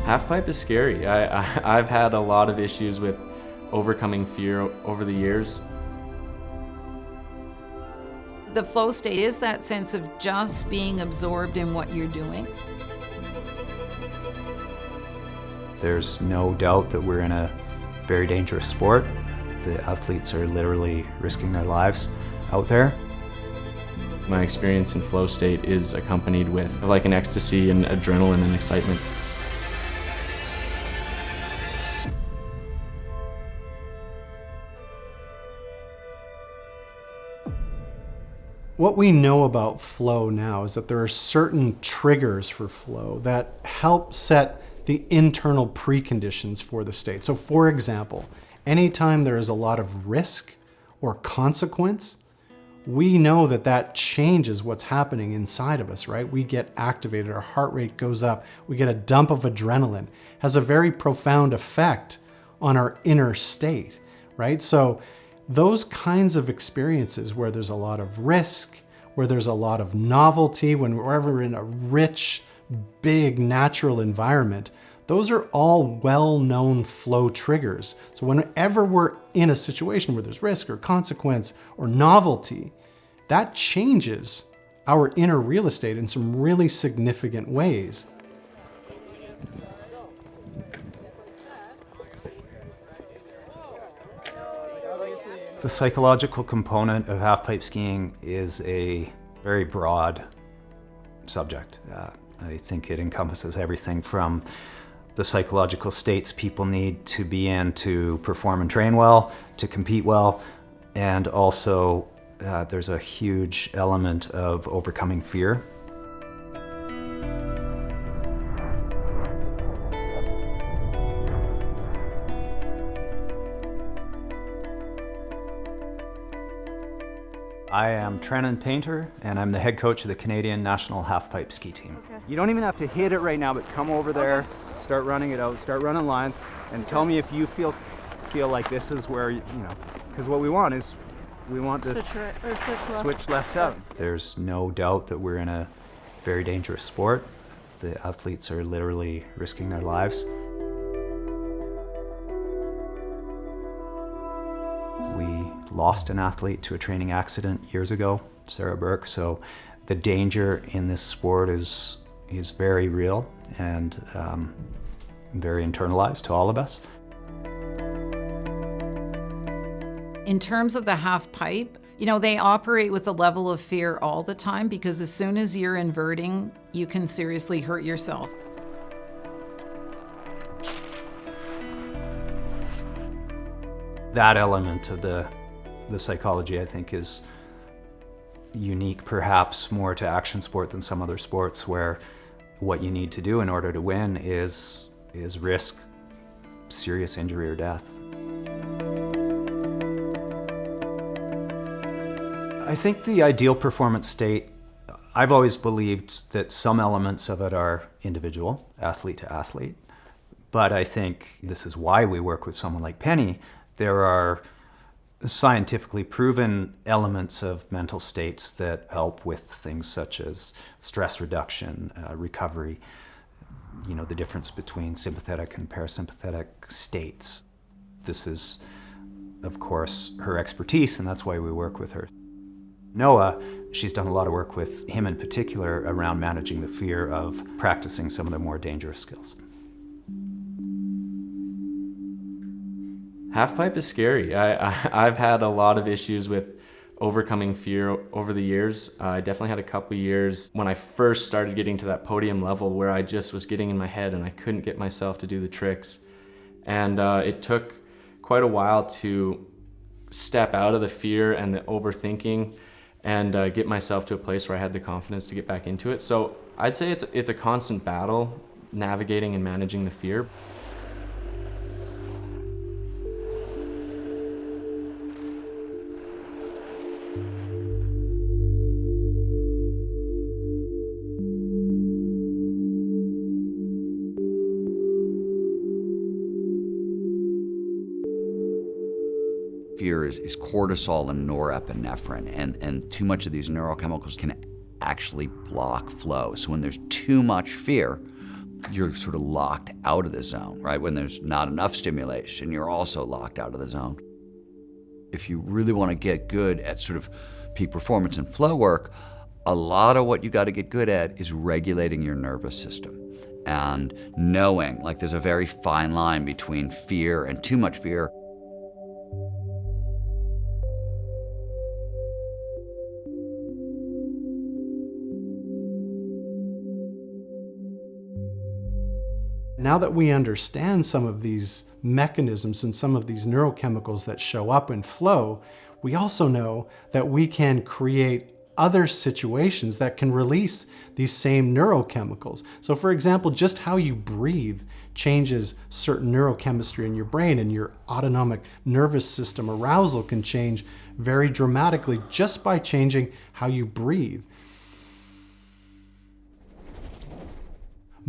Halfpipe is scary. I've had a lot of issues with overcoming fear over the years. The flow state is that sense of just being absorbed in what you're doing. There's no doubt that we're in a very dangerous sport. The athletes are literally risking their lives out there. My experience in flow state is accompanied with like an ecstasy and adrenaline and excitement. What we know about flow now is that there are certain triggers for flow that help set the internal preconditions for the state. So for example, anytime there is a lot of risk or consequence, we know that that changes what's happening inside of us, right? We get activated, our heart rate goes up, we get a dump of adrenaline. It has a very profound effect on our inner state, right? So those kinds of experiences where there's a lot of risk, where there's a lot of novelty, whenever we're in a rich, big natural environment, those are all well-known flow triggers. So whenever we're in a situation where there's risk or consequence or novelty, that changes our inner real estate in some really significant ways. The psychological component of halfpipe skiing is a very broad subject. I think it encompasses everything from the psychological states people need to be in to perform and train well, to compete well, and also there's a huge element of overcoming fear. I am Trennan Painter, and I'm the head coach of the Canadian National Halfpipe Ski Team. Okay. You don't even have to hit it right now, but come over there, start running it out, start running lines, and tell me if you feel like this is where, because what we want is, we want this switch left out. There's no doubt that we're in a very dangerous sport. The athletes are literally risking their lives. We lost an athlete to a training accident years ago, Sarah Burke, so the danger in this sport is very real and very internalized to all of us. In terms of the half pipe, they operate with a level of fear all the time because as soon as you're inverting, you can seriously hurt yourself. That element of the psychology, I think, is unique perhaps more to action sport than some other sports, where what you need to do in order to win is risk serious injury or death. I think the ideal performance state, I've always believed that some elements of it are individual, athlete to athlete, but I think this is why we work with someone like Penny. There are scientifically proven elements of mental states that help with things such as stress reduction, recovery, the difference between sympathetic and parasympathetic states. This is, of course, her expertise, and that's why we work with her. Noah, she's done a lot of work with him in particular around managing the fear of practicing some of the more dangerous skills. Halfpipe is scary. I've had a lot of issues with overcoming fear over the years. I definitely had a couple years when I first started getting to that podium level where I just was getting in my head and I couldn't get myself to do the tricks. And it took quite a while to step out of the fear and the overthinking and get myself to a place where I had the confidence to get back into it. So I'd say it's a constant battle navigating and managing the fear. Fear is cortisol and norepinephrine, and too much of these neurochemicals can actually block flow. So when there's too much fear, you're sort of locked out of the zone, right? When there's not enough stimulation, you're also locked out of the zone. If you really want to get good at sort of peak performance and flow work, a lot of what you got to get good at is regulating your nervous system and knowing, like, there's a very fine line between fear and too much fear. Now that we understand some of these mechanisms and some of these neurochemicals that show up in flow, we also know that we can create other situations that can release these same neurochemicals. So for example, just how you breathe changes certain neurochemistry in your brain, and your autonomic nervous system arousal can change very dramatically just by changing how you breathe.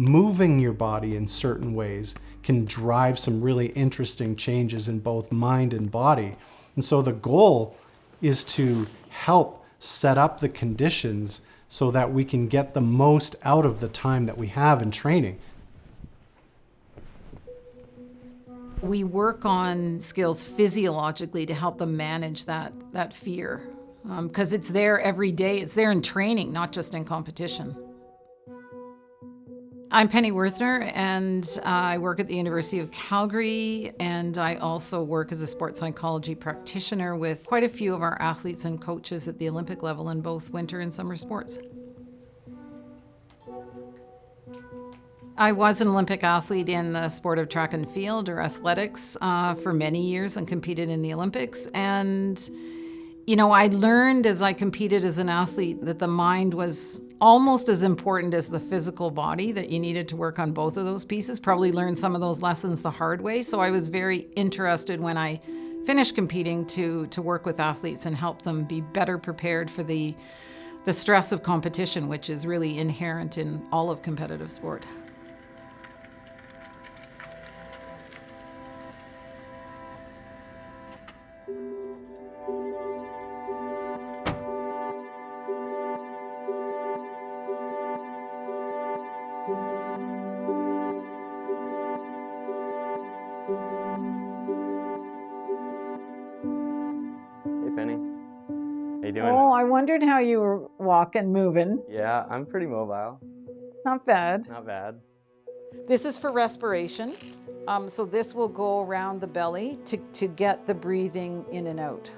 Moving your body in certain ways can drive some really interesting changes in both mind and body. And so the goal is to help set up the conditions so that we can get the most out of the time that we have in training. We work on skills physiologically to help them manage that fear, because it's there every day. It's there in training, not just in competition. I'm Penny Werthner, and I work at the University of Calgary, and I also work as a sports psychology practitioner with quite a few of our athletes and coaches at the Olympic level in both winter and summer sports. I was an Olympic athlete in the sport of track and field, or athletics, for many years, and competed in the Olympics. And you know, I learned as I competed as an athlete that the mind was almost as important as the physical body, that you needed to work on both of those pieces. Probably learned some of those lessons the hard way. So I was very interested when I finished competing to work with athletes and help them be better prepared for the stress of competition, which is really inherent in all of competitive sport. Oh, I wondered how you were walking, moving. Yeah, I'm pretty mobile. Not bad. Not bad. This is for respiration. So this will go around the belly to get the breathing in and out.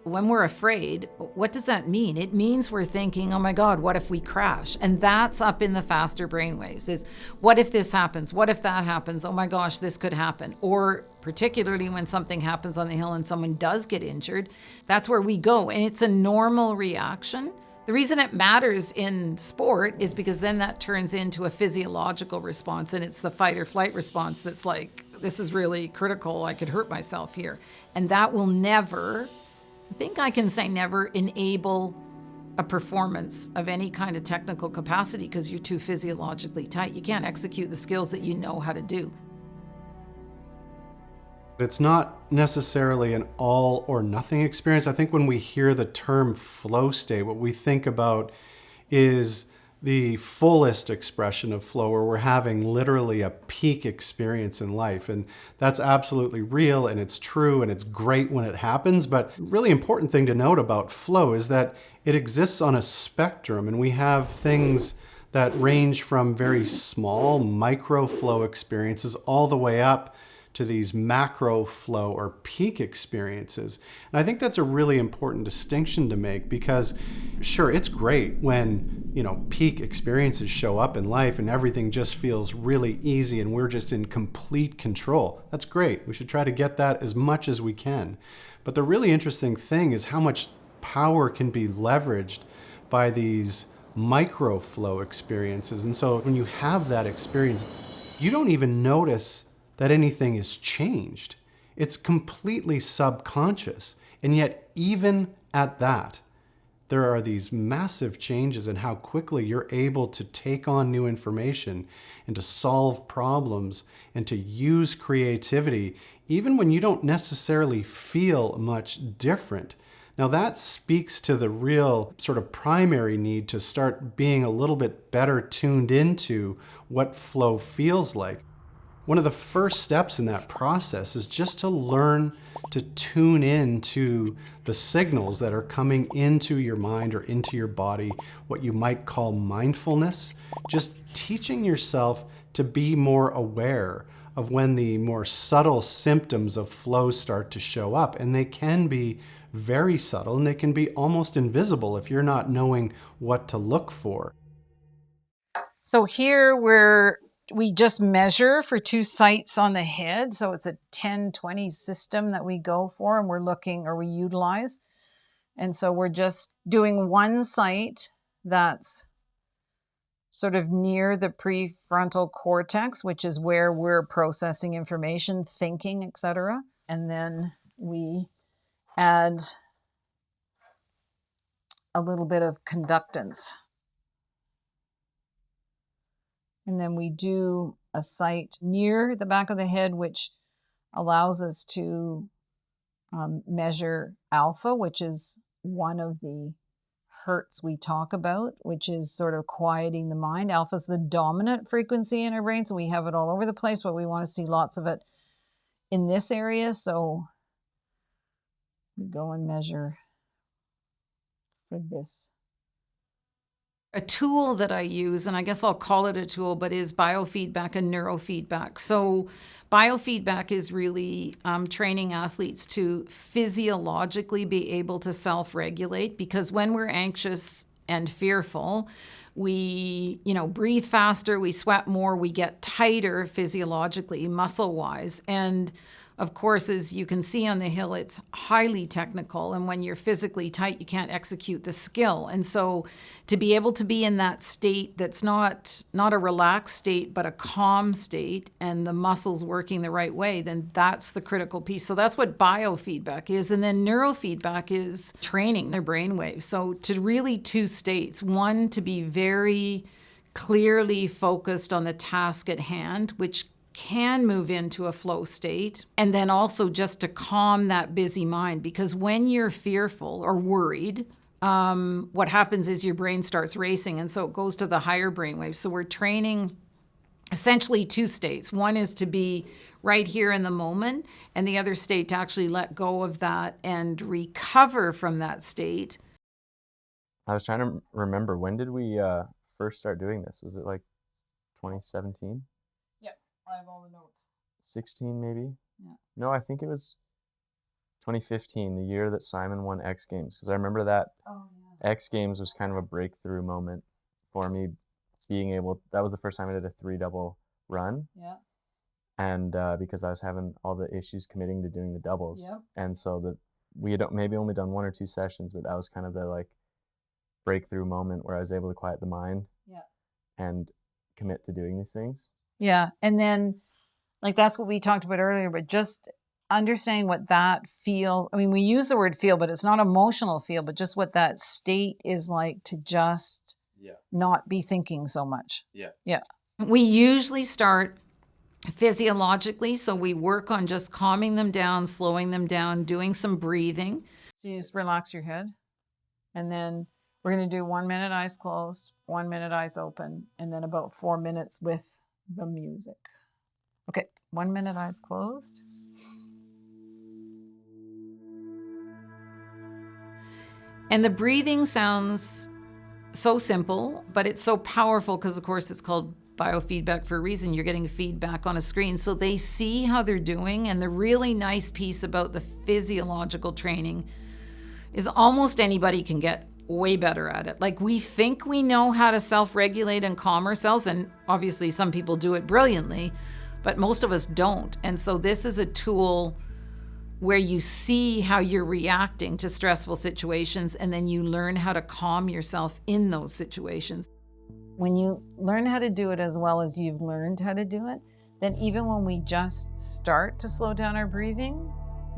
When we're afraid, what does that mean? It means we're thinking, oh my God, what if we crash? And that's up in the faster brainwaves, is what if this happens? What if that happens? Oh my gosh, this could happen. Or particularly when something happens on the hill and someone does get injured, that's where we go. And it's a normal reaction. The reason it matters in sport is because then that turns into a physiological response, and it's the fight or flight response that's like, this is really critical, I could hurt myself here. And that will never, I think I can say never, enable a performance of any kind of technical capacity, because you're too physiologically tight. You can't execute the skills that you know how to do. It's not necessarily an all or nothing experience. I think when we hear the term flow state, what we think about is the fullest expression of flow, where we're having literally a peak experience in life. And that's absolutely real, and it's true, and it's great when it happens. But really important thing to note about flow is that it exists on a spectrum, and we have things that range from very small micro flow experiences all the way up to these macro flow or peak experiences. And I think that's a really important distinction to make, because sure, it's great when, peak experiences show up in life and everything just feels really easy and we're just in complete control. That's great. We should try to get that as much as we can. But the really interesting thing is how much power can be leveraged by these micro flow experiences. And so when you have that experience, you don't even notice that anything is changed. It's completely subconscious. And yet, even at that, there are these massive changes in how quickly you're able to take on new information and to solve problems and to use creativity, even when you don't necessarily feel much different. Now that speaks to the real sort of primary need to start being a little bit better tuned into what flow feels like. One of the first steps in that process is just to learn to tune in to the signals that are coming into your mind or into your body, what you might call mindfulness. Just teaching yourself to be more aware of when the more subtle symptoms of flow start to show up. And they can be very subtle and they can be almost invisible if you're not knowing what to look for. So here we just measure for 2 sites on the head. So it's a 10-20 system that we go for and we're looking, or we utilize. And so we're just doing one site that's sort of near the prefrontal cortex, which is where we're processing information, thinking, etc. And then we add a little bit of conductance. And then we do a site near the back of the head, which allows us to measure alpha, which is one of the hertz we talk about, which is sort of quieting the mind. Alpha is the dominant frequency in our brain, so we have it all over the place, but we want to see lots of it in this area. So we go and measure for this. A tool that I use, and I guess I'll call it a tool, but is biofeedback and neurofeedback. So biofeedback is really training athletes to physiologically be able to self-regulate, because when we're anxious and fearful, we, breathe faster, we sweat more, we get tighter physiologically, muscle-wise. And of course, as you can see on the hill, it's highly technical. And when you're physically tight, you can't execute the skill. And so to be able to be in that state that's not a relaxed state, but a calm state, and the muscles working the right way, then that's the critical piece. So that's what biofeedback is. And then neurofeedback is training their brainwaves. So to really 2 states, one, to be very clearly focused on the task at hand, which can move into a flow state, and then also just to calm that busy mind, because when you're fearful or worried, what happens is your brain starts racing, and so it goes to the higher brainwaves. So we're training essentially 2 states. One is to be right here in the moment, and the other state to actually let go of that and recover from that state. I was trying to remember, when did we first start doing this? Was it like 2017? I have all the notes. 16 maybe? Yeah. No, I think it was 2015, the year that Simon won X Games, because I remember that X Games was kind of a breakthrough moment for me, that was the first time I did a 3-double run. Yeah. And because I was having all the issues committing to doing the doubles. Yep. And so we had maybe only done 1 or 2 sessions, but that was kind of the breakthrough moment where I was able to quiet the mind and commit to doing these things. Yeah. And then that's what we talked about earlier, but just understanding what that feels. I mean, we use the word feel, but it's not emotional feel, but just what that state is like to just not be thinking so much. Yeah. We usually start physiologically. So we work on just calming them down, slowing them down, doing some breathing. So you just relax your head. And then we're going to do 1 minute eyes closed, 1 minute eyes open, and then about 4 minutes with the music. Okay, 1 minute eyes closed. And the breathing sounds so simple, but it's so powerful because, of course, it's called biofeedback for a reason. You're getting feedback on a screen, so they see how they're doing. And the really nice piece about the physiological training is almost anybody can get way better at it. We think we know how to self-regulate and calm ourselves, and obviously some people do it brilliantly, but most of us don't. And so this is a tool where you see how you're reacting to stressful situations, and then you learn how to calm yourself in those situations. When you learn how to do it as well as you've learned how to do it, then even when we just start to slow down our breathing,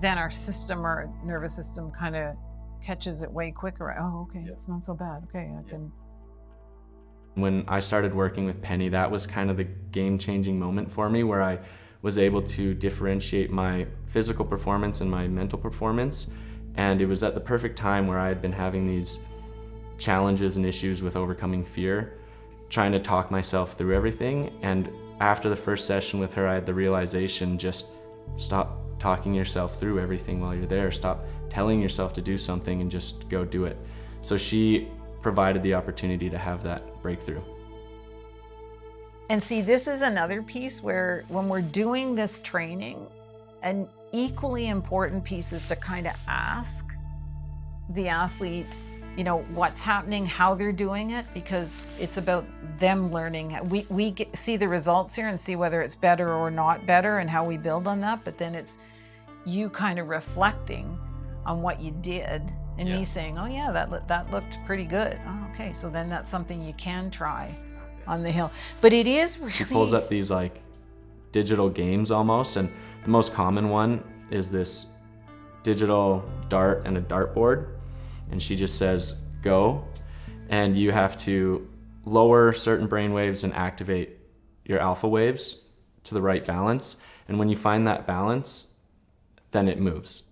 then our system, our nervous system kind of catches it way quicker. Oh, okay, it's not so bad. Okay, I can. When I started working with Penny, that was kind of the game-changing moment for me, where I was able to differentiate my physical performance and my mental performance, And it was at the perfect time where I had been having these challenges and issues with overcoming fear, trying to talk myself through everything. And after the first session with her, I had the realization, just stop talking yourself through everything while you're there. Stop telling yourself to do something and just go do it. So she provided the opportunity to have that breakthrough. And see, this is another piece where when we're doing this training, an equally important piece is to kind of ask the athlete, what's happening, how they're doing it, because it's about them learning. We see the results here and see whether it's better or not better and how we build on that, but then it's you kind of reflecting on what you did and me saying, oh yeah, that looked pretty good. Oh, okay, so then that's something you can try on the hill. But it is really... She pulls up these like digital games almost, and the most common one is this digital dart and a dartboard, and she just says, go, and you have to lower certain brain waves and activate your alpha waves to the right balance, and when you find that balance, then it moves.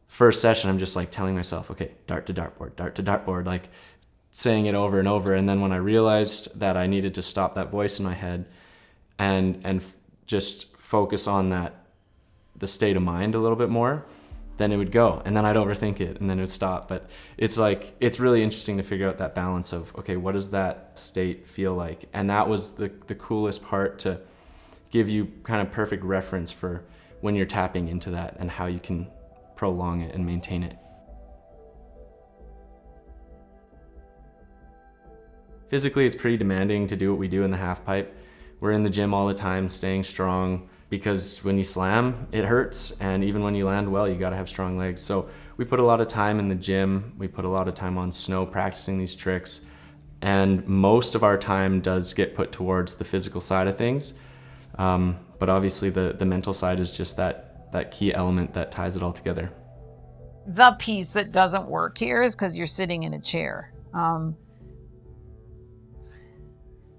First session, I'm just like telling myself, okay, dart to dartboard, like saying it over and over, and then when I realized that I needed to stop that voice in my head and just focus on the state of mind a little bit more, then it would go, and then I'd overthink it, and then it would stop. But it's really interesting to figure out that balance of, okay, what does that state feel like? And that was the coolest part, to give you kind of perfect reference for when you're tapping into that and how you can prolong it and maintain it. Physically, it's pretty demanding to do what we do in the half pipe. We're in the gym all the time, staying strong, because when you slam, it hurts, and even when you land well, you gotta have strong legs. So we put a lot of time in the gym, we put a lot of time on snow practicing these tricks, and most of our time does get put towards the physical side of things. But obviously the mental side is just that key element that ties it all together. The piece that doesn't work here is because you're sitting in a chair.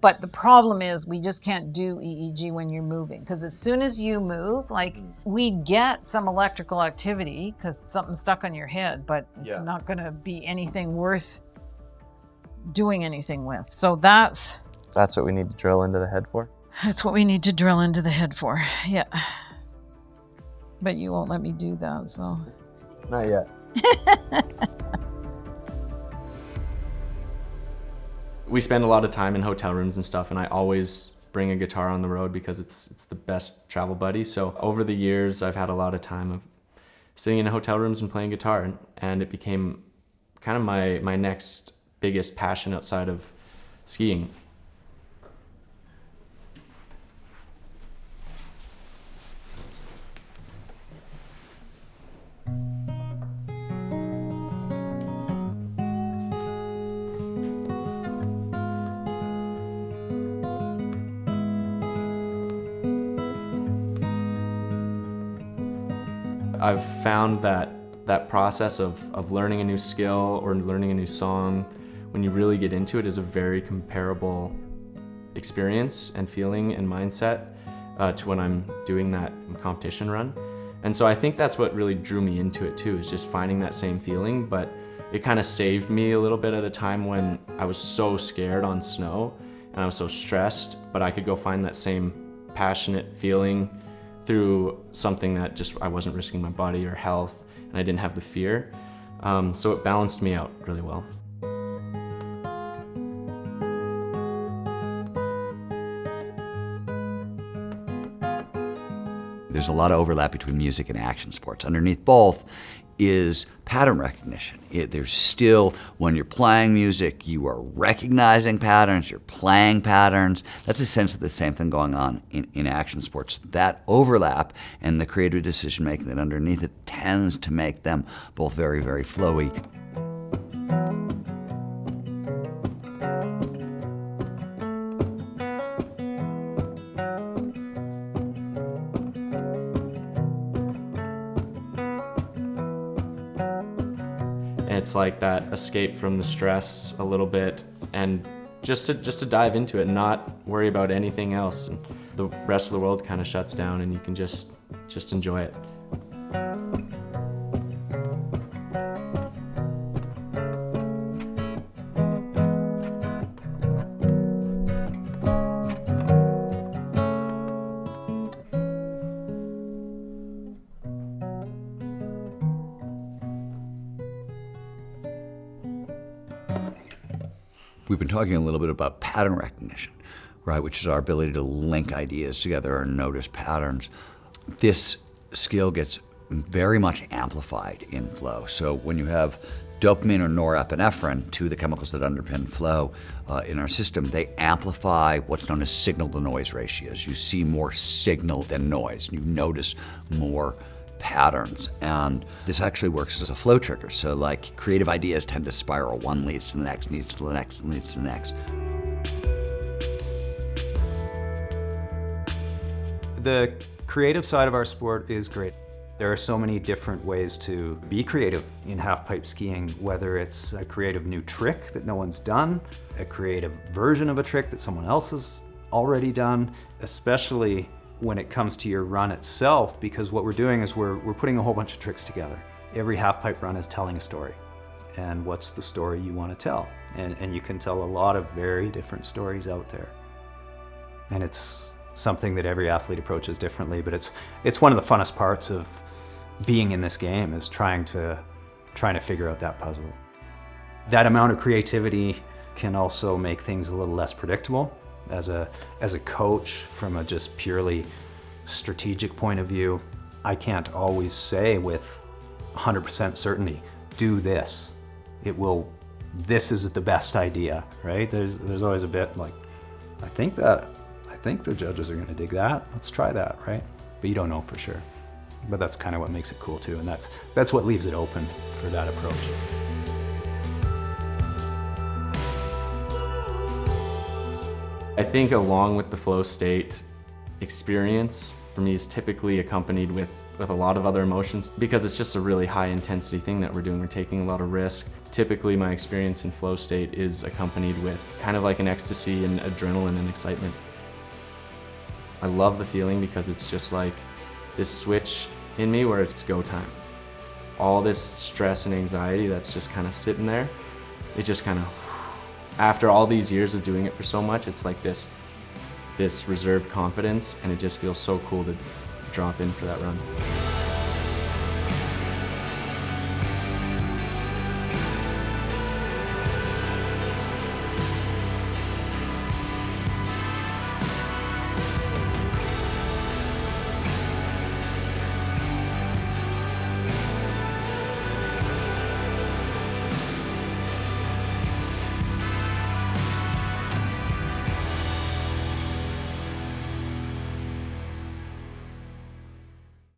But the problem is we just can't do EEG when you're moving, because as soon as you move, like, we get some electrical activity because something's stuck on your head, but it's not going to be anything worth doing anything with. So that's That's what we need to drill into the head for? That's what we need to drill into the head for, yeah. But you won't let me do that, so. Not yet. We spend a lot of time in hotel rooms and stuff, and I always bring a guitar on the road because it's the best travel buddy. So over the years, I've had a lot of time of sitting in hotel rooms and playing guitar, and it became kind of my next biggest passion outside of skiing. I've found that process of learning a new skill or learning a new song, when you really get into it, is a very comparable experience and feeling and mindset to when I'm doing that competition run. And so I think that's what really drew me into it too, is just finding that same feeling. But it kind of saved me a little bit at a time when I was so scared on snow and I was so stressed, but I could go find that same passionate feeling through something that just I wasn't risking my body or health, and I didn't have the fear. So it balanced me out really well. There's a lot of overlap between music and action sports. Underneath both is pattern recognition. There's still, when you're playing music, you are recognizing patterns, you're playing patterns. That's essentially the same thing going on in action sports. That overlap and the creative decision making that underneath it tends to make them both very, very flowy. It's like that escape from the stress a little bit, and just to dive into it and not worry about anything else, and the rest of the world kind of shuts down and you can just enjoy it. We've been talking a little bit about pattern recognition, right, which is our ability to link ideas together or notice patterns. This skill gets very much amplified in flow. So when you have dopamine or norepinephrine, two of the chemicals that underpin flow in our system, they amplify what's known as signal-to-noise ratios. You see more signal than noise, and you notice more patterns. And this actually works as a flow trigger. So like creative ideas tend to spiral. One leads to the next, leads to the next, and leads to the next. The creative side of our sport is great. There are so many different ways to be creative in half-pipe skiing, whether it's a creative new trick that no one's done, a creative version of a trick that someone else has already done, especially when it comes to your run itself, because what we're doing is we're putting a whole bunch of tricks together. Every half-pipe run is telling a story. And what's the story you want to tell? And you can tell a lot of very different stories out there. And it's something that every athlete approaches differently, but it's one of the funnest parts of being in this game, is trying to figure out that puzzle. That amount of creativity can also make things a little less predictable. As a coach, from a just purely strategic point of view, I can't always say with 100% certainty, do this. This is the best idea, right? There's always a bit like, I think the judges are gonna dig that. Let's try that, right? But you don't know for sure. But that's kind of what makes it cool too, and that's what leaves it open for that approach. I think along with the flow state experience, for me, is typically accompanied with a lot of other emotions, because it's just a really high intensity thing that we're doing. We're taking a lot of risk. Typically my experience in flow state is accompanied with kind of like an ecstasy and adrenaline and excitement. I love the feeling because it's just like this switch in me where it's go time. All this stress and anxiety that's just kind of sitting there, it just kind of, after all these years of doing it for so much, it's like this reserved confidence, and it just feels so cool to drop in for that run.